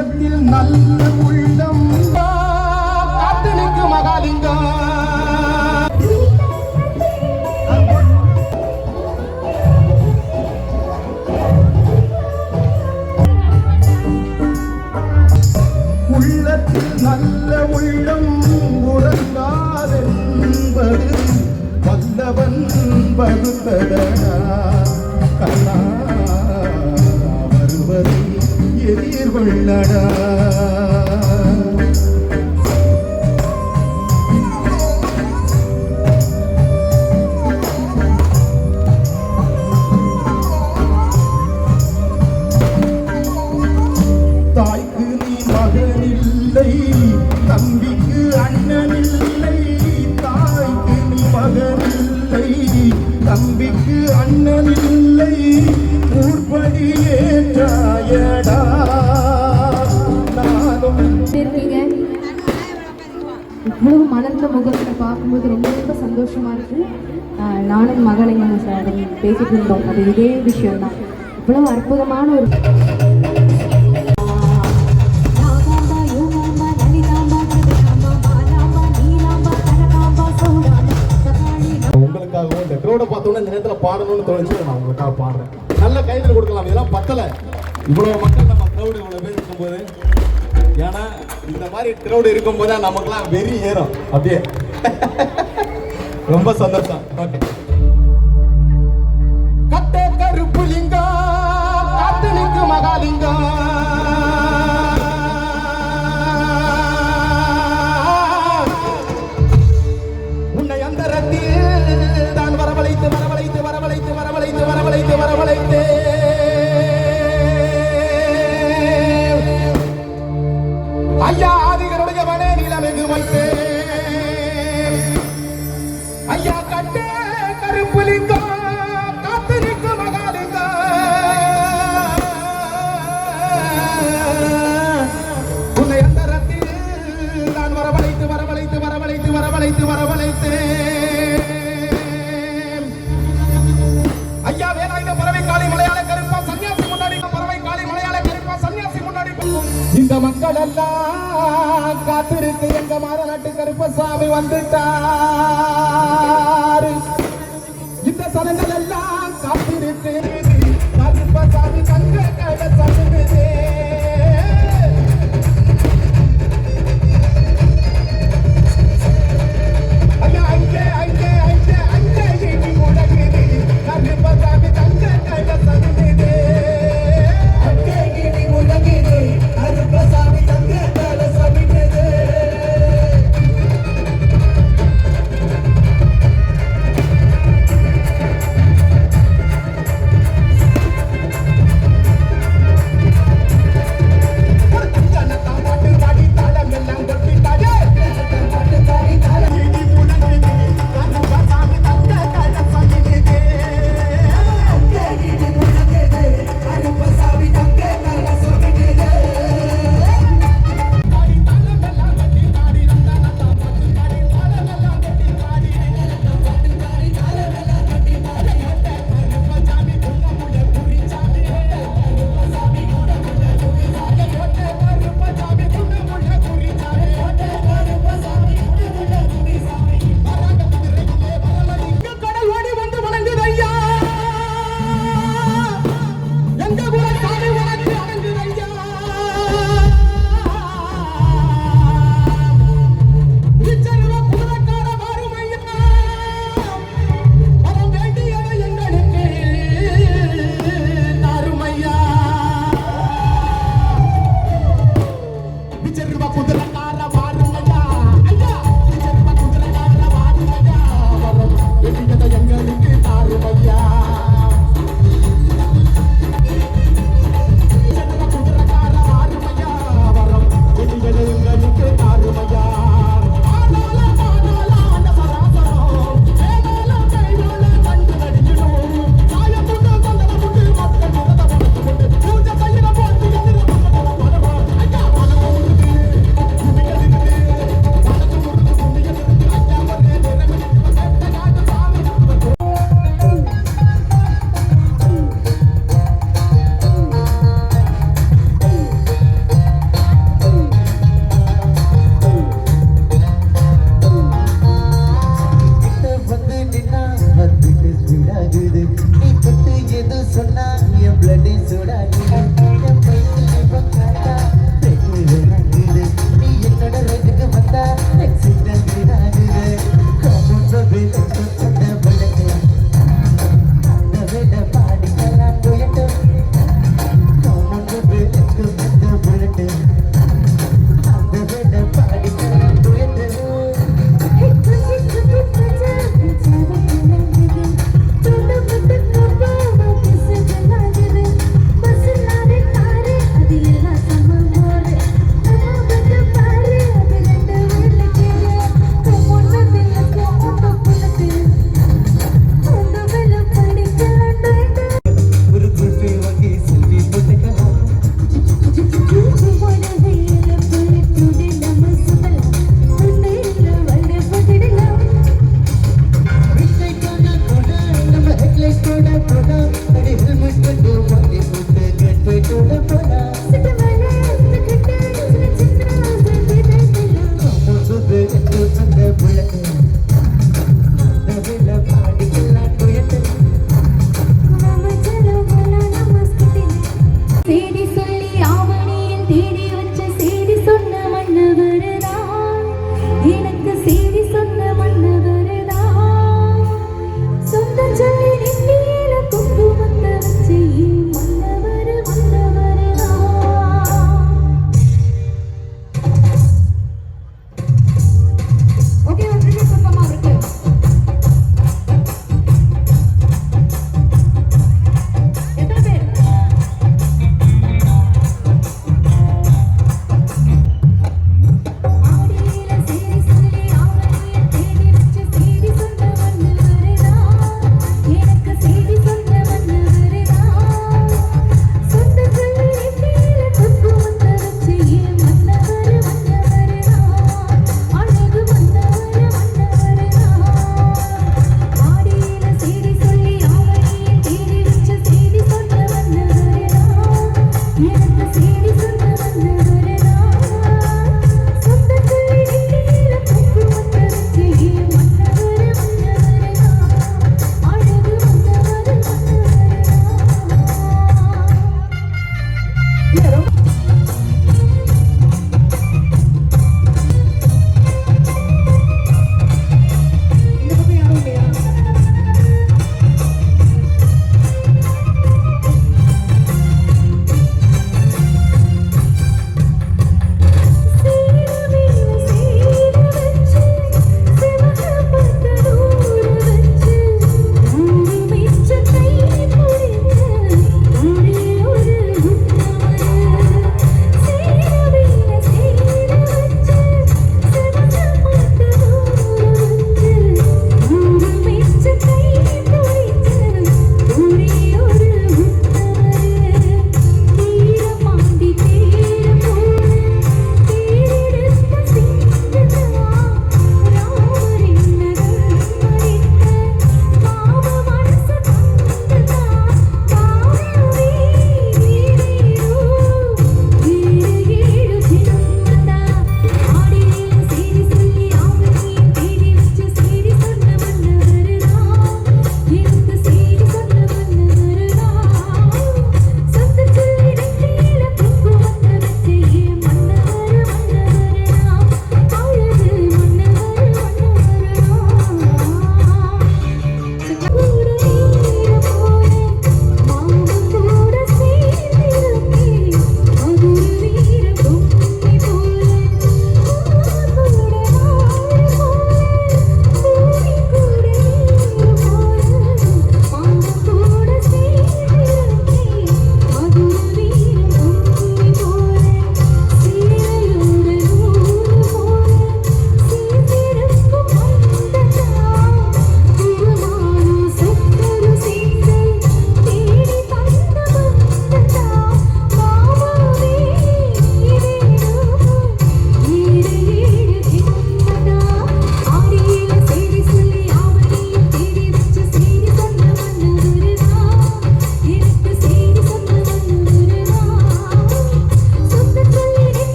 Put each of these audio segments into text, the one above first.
உள்ளத்தில் நல்ல உள்ளம் காத்து நிற்கும் மகாலிங்கம். உள்ளத்தில் நல்ல உள்ளம் உறங்காதென்பது வல்லவன் பகுத்தடா கண்ணா வருவதை எதிர்கொள்ளடா. தாய்க்கு நீ மகனில்லை, தம்பிக்கு அண்ணனில்லை. தாய்க்கு நீ மகனில்லை, தம்பிக்கு அண்ணனில்லை. ஊர்படி ஏற்றாயடா நானும். இவ்வளவு மலர்ந்த முகத்தை பார்க்கும்போது ரொம்ப ரொம்ப சந்தோஷமா இருக்கு. நானும் மகாலிங்கம் சார் பேசிட்டு இருந்தோம், அது இதே விஷயம் தான். இவ்வளவு அற்புதமான ஒரு உங்களுக்காகவும் இந்த க்ரௌடை பார்த்தோன்னா இந்த நேரத்தில் பாடணும்னு தோணுச்சு. நான் உங்களுக்காக பாடுறேன். நல்ல கையில் கொடுக்கலாம். இதெல்லாம் பத்தலை. இவ்வளோ மக்கள் நம்ம க்ரௌடு இவ்வளோ பேர் இருக்கும்போது, ஏன்னா இந்த மாதிரி க்ரௌடு இருக்கும்போது நமக்குலாம் வெறி ஏறும் அப்படியே. ரொம்ப சந்தோஷம். ஓகே. கட்டை கருப்பு லிங்கம் காத்து நிற்கும் மகாலிங்கம். உன்னை அந்தரத்தில் தான் வரவழைத்து வரவழைத்து வரவழைத்து வரவழைத்து வரவழைத்து வரவழைத்து ஐயா ஆதிகளுடைய மனே நிலமெங்கு வைத்து ஐயா கட்டே கருப்பு லிங்கம் காத்து நிற்கும் மகாலிங்கம். உன்னை அந்தரத்தில் நான் வரவழைத்து வரவழைத்து வரவழைத்து வரவழைத்து வரவழைத்து ஐயா வேலாயுத பறவை காளி மலையாள கருப்பா சன்னியாசி முன்னாடி பறவை காளி மலையாள கருப்பா சன்னியாசி முன்னாடி இந்த மக்கள் எல்லாம் காத்திருக்கு. எங்க மாரநாட்டு கருப்பசாமி வந்துட்டாரு. இந்த சனங்கள் எல்லாம் காத்திருக்கு. கருப்பசாமி கங்க கட சனுகுதே. ஐயா அங்கே அங்கே அங்கே அங்கே இடி முழங்குது. கருப்பசாமி கங்க கட சனுகுதே. அங்கே இடி முழங்குது. கருப்பசாமி கங்க கட சனுகுதே. இல்ல ரொம்ப இந்த பக்கம் யாரும் இல்லையா?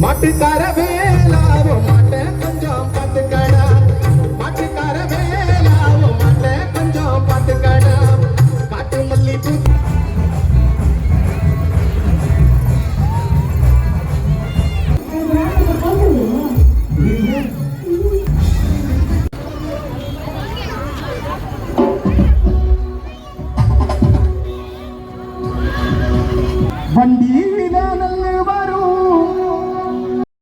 மாட்டுக்கா